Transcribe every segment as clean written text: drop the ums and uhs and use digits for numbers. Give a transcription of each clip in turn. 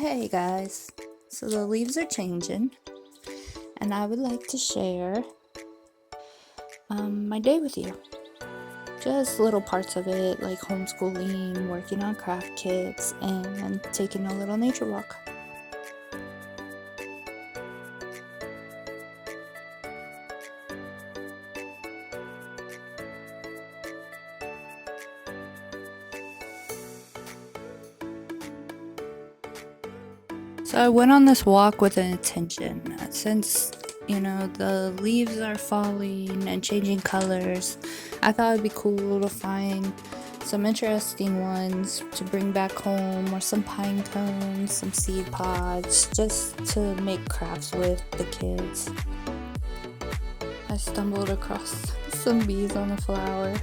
Hey guys, so the leaves are changing, and I would like to share my day with you. Just little parts of it, like homeschooling, working on craft kits, and taking a little nature walk. So I went on this walk with an intention. Since, the leaves are falling and changing colors, I thought it'd be cool to find some interesting ones to bring back home, or some pine cones, some seed pods, just to make crafts with the kids. I stumbled across some bees on a flower.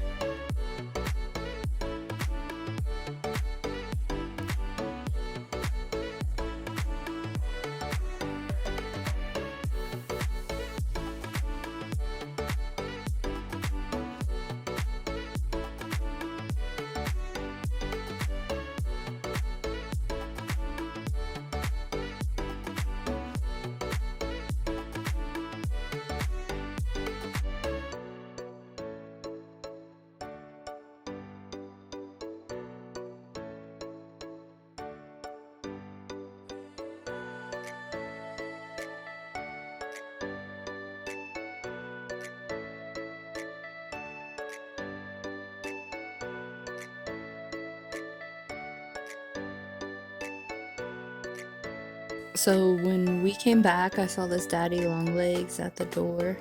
So when we came back, I saw this daddy long legs at the door,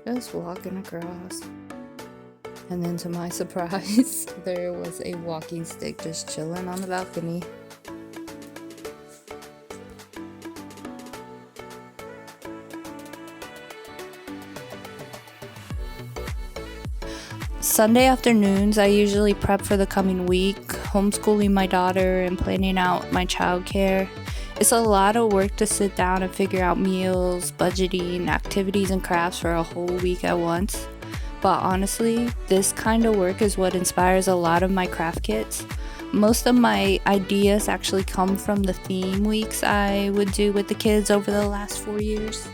just walking across. And then to my surprise, there was a walking stick just chilling on the balcony. Sunday afternoons, I usually prep for the coming week, homeschooling my daughter and planning out my childcare. It's a lot of work to sit down and figure out meals, budgeting, activities, and crafts for a whole week at once. But honestly, this kind of work is what inspires a lot of my craft kits. Most of my ideas actually come from the theme weeks I would do with the kids over the last 4 years.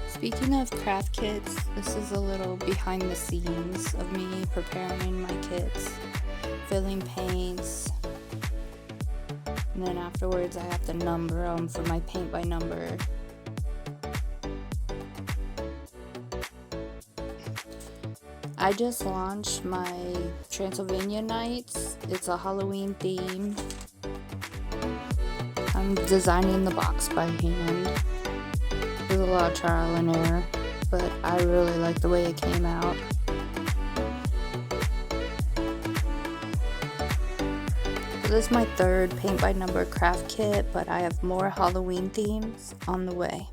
Speaking of craft kits, this is a little behind the scenes of me preparing my kits, filling paints, and then afterwards I have to number them for my paint by number. I just launched my Transylvania Nights. It's a Halloween theme. I'm designing the box by hand. There's a lot of trial and error, but I really like the way it came out. So this is my third paint by number craft kit, but I have more Halloween themes on the way.